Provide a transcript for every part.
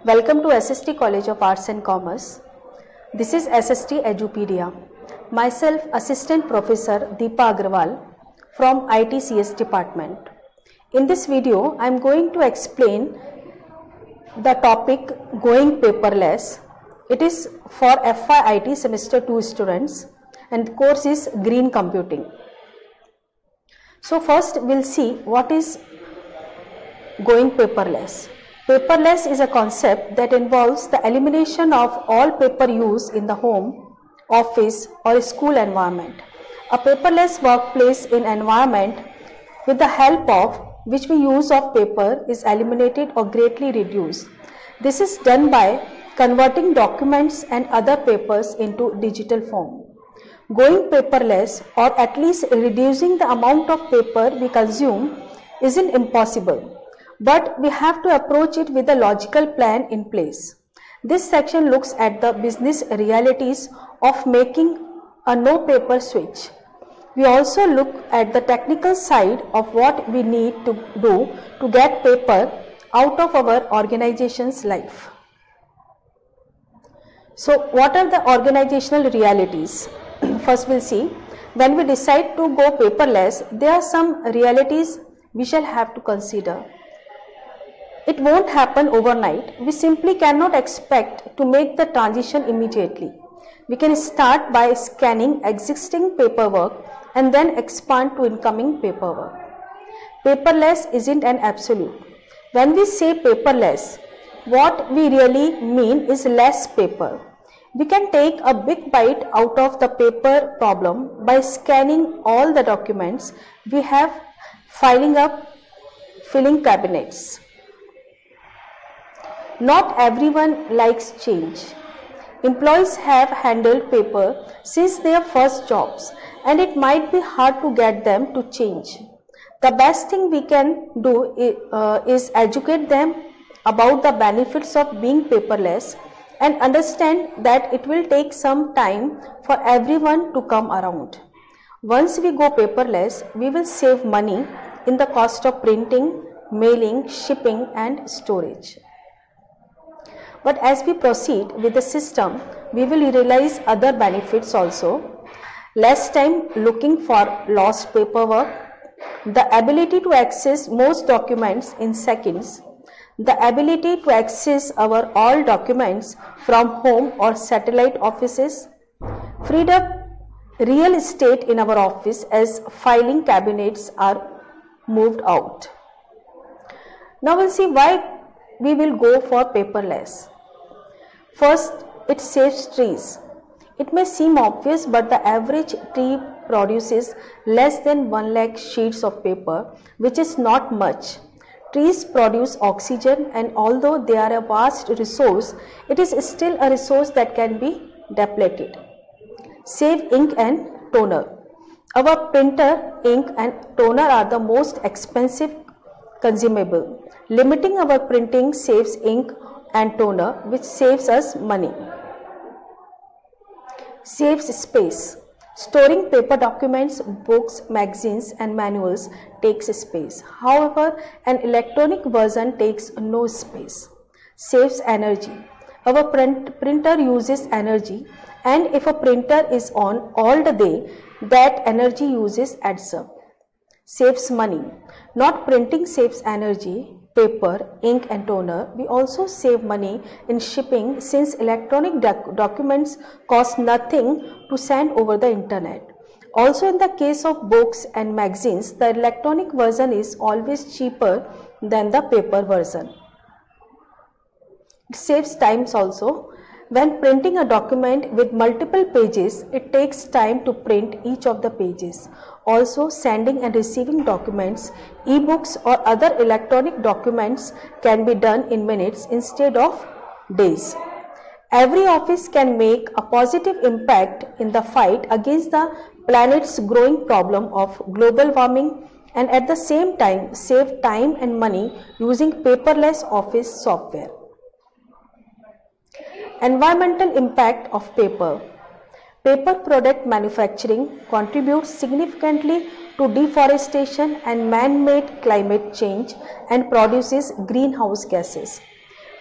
Welcome to SST College of Arts and Commerce. This is SST Edupedia. Myself, Assistant Professor Deepa Agarwal from ITCS Department. In this video, I am going to explain the topic Going Paperless. It is for FYIT Semester 2 students and the course is Green Computing. So first we'll see what is going paperless. Paperless is a concept that involves the elimination of all paper use in the home, office or school environment. A paperless workplace in environment with the help of which we use of paper is eliminated or greatly reduced. This is done by converting documents and other papers into digital form. Going paperless or at least reducing the amount of paper we consume isn't impossible. But we have to approach it with a logical plan in place. This section looks at the business realities of making a no paper switch. We also look at the technical side of what we need to do to get paper out of our organization's life. So what are the organizational realities? First we'll see, when we decide to go paperless, there are some realities we shall have to consider. It won't happen overnight. We simply cannot expect to make the transition immediately. We can start by scanning existing paperwork and then expand to incoming paperwork. Paperless isn't an absolute. When we say paperless, what we really mean is less paper. We can take a big bite out of the paper problem by scanning all the documents we have, filling cabinets. Not everyone likes change. Employees have handled paper since their first jobs and it might be hard to get them to change. The best thing we can do is educate them about the benefits of being paperless and understand that it will take some time for everyone to come around. Once we go paperless, we will save money in the cost of printing, mailing, shipping and storage. But as we proceed with the system, we will realize other benefits also. Less time looking for lost paperwork, the ability to access most documents in seconds, the ability to access our all documents from home or satellite offices, freed up real estate in our office as filing cabinets are moved out. Now we'll see why we will go for paperless. First, it saves trees. It may seem obvious, but the average tree produces less than 1 lakh sheets of paper, which is not much. Trees produce oxygen, and although they are a vast resource, it is still a resource that can be depleted. Save ink and toner. Our printer, ink and toner are the most expensive consumable. Limiting our printing saves ink and toner, which saves us money. Saves space. Storing paper documents, books, magazines and manuals takes space. However, an electronic version takes no space. Saves energy. Our printer uses energy, and if a printer is on all the day, that energy uses adds up. Saves money. Not printing saves energy, paper, ink and toner. We also save money in shipping since electronic documents cost nothing to send over the internet. Also in the case of books and magazines, the electronic version is always cheaper than the paper version. It saves times also. When printing a document with multiple pages, it takes time to print each of the pages. Also, sending and receiving documents, e-books or other electronic documents can be done in minutes instead of days. Every office can make a positive impact in the fight against the planet's growing problem of global warming and at the same time save time and money using paperless office software. Environmental impact of paper. Paper product manufacturing contributes significantly to deforestation and man-made climate change and produces greenhouse gases.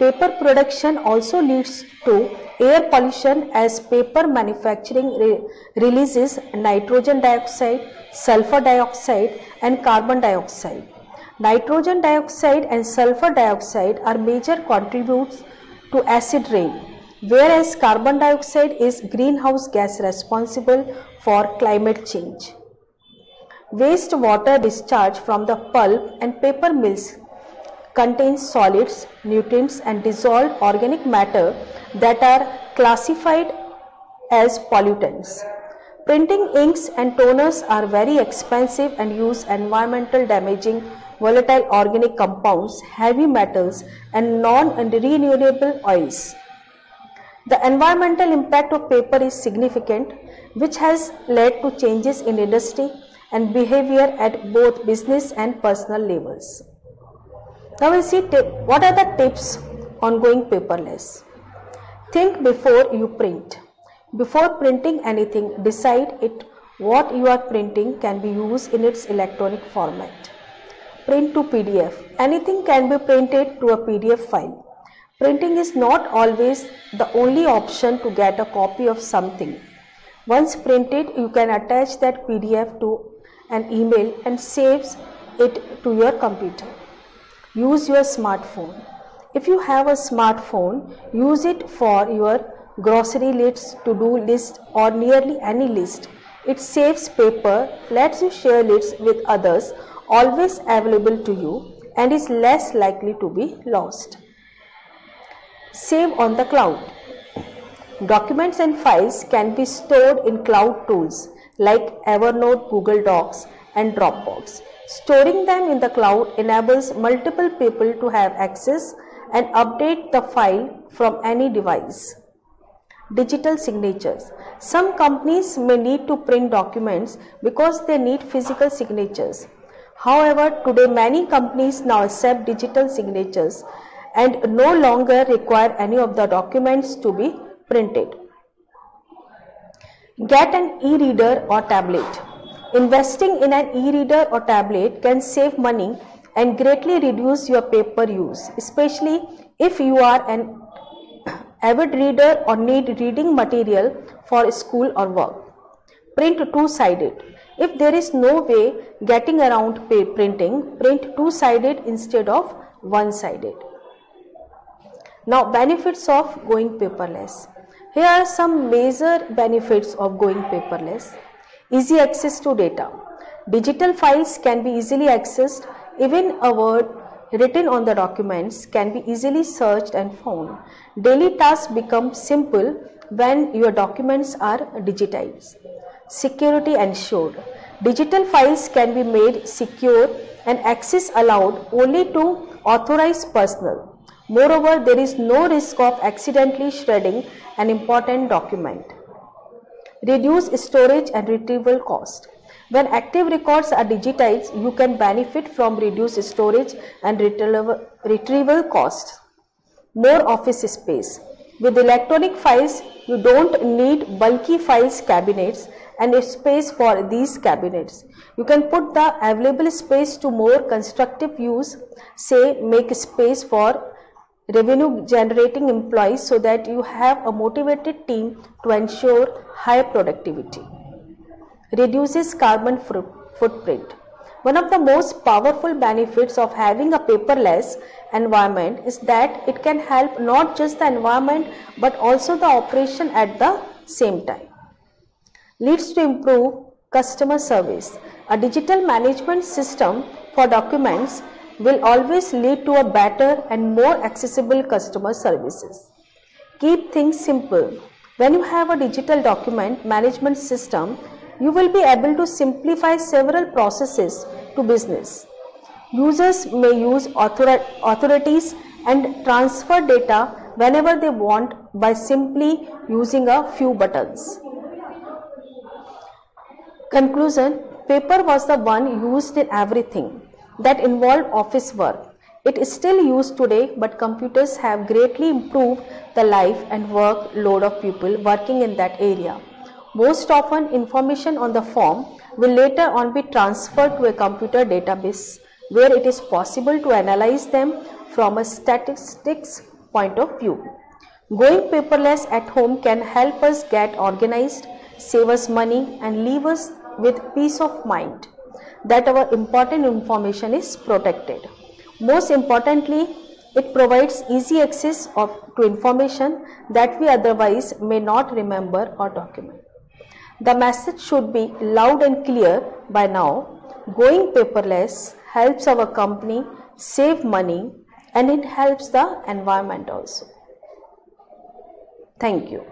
Paper production also leads to air pollution as paper manufacturing releases nitrogen dioxide, sulfur dioxide and carbon dioxide. Nitrogen dioxide and sulfur dioxide are major contributors to acid rain, whereas carbon dioxide is greenhouse gas responsible for climate change. Waste water discharge from the pulp and paper mills contains solids, nutrients and dissolved organic matter that are classified as pollutants. Printing inks and toners are very expensive and use environmental damaging volatile organic compounds, heavy metals and non-renewable oils. The environmental impact of paper is significant, which has led to changes in industry and behavior at both business and personal levels. Now we'll see what are the tips on going paperless. Think before you print. Before printing anything, decide what you are printing can be used in its electronic format. Print to PDF. Anything can be printed to a PDF file. Printing is not always the only option to get a copy of something. Once printed, you can attach that PDF to an email and saves it to your computer. Use your smartphone. If you have a smartphone, use it for your grocery list, to-do list or nearly any list. It saves paper, lets you share lists with others, always available to you and is less likely to be lost. Save on the cloud. Documents and files can be stored in cloud tools like Evernote, Google Docs and Dropbox. Storing them in the cloud enables multiple people to have access and update the file from any device. Digital signatures. Some companies may need to print documents because they need physical signatures. However, today many companies now accept digital signatures and no longer require any of the documents to be printed. Get an e-reader or tablet. Investing in an e-reader or tablet can save money and greatly reduce your paper use, especially if you are an avid reader or need reading material for school or work. Print two-sided. If there is no way getting around printing, print two-sided instead of one-sided. Now, benefits of going paperless. Here are some major benefits of going paperless. Easy access to data. Digital files can be easily accessed. Even a word written on the documents can be easily searched and found. Daily tasks become simple when your documents are digitized. Security ensured. Digital files can be made secure and access allowed only to authorized personnel. Moreover, there is no risk of accidentally shredding an important document. Reduce storage and retrieval cost. When active records are digitized, you can benefit from reduced storage and retrieval costs. More office space. With electronic files, you don't need bulky files cabinets and a space for these cabinets. You can put the available space to more constructive use, say make space for revenue generating employees so that you have a motivated team to ensure high productivity. Reduces carbon footprint. One of the most powerful benefits of having a paperless environment is that it can help not just the environment but also the operation at the same time. Leads to improve customer service. A digital management system for documents will always lead to a better and more accessible customer services. Keep things simple. When you have a digital document management system, you will be able to simplify several processes to business. Users may use authorities and transfer data whenever they want by simply using a few buttons. Conclusion: paper was the one used in everything that involved office work. It is still used today, but computers have greatly improved the life and workload of people working in that area. Most often, information on the form will later on be transferred to a computer database where it is possible to analyze them from a statistics point of view. Going paperless at home can help us get organized, save us money, and leave us with peace of mind that our important information is protected. Most importantly, it provides easy access to information that we otherwise may not remember or document. The message should be loud and clear by now. Going paperless helps our company save money, and it helps the environment also. Thank you.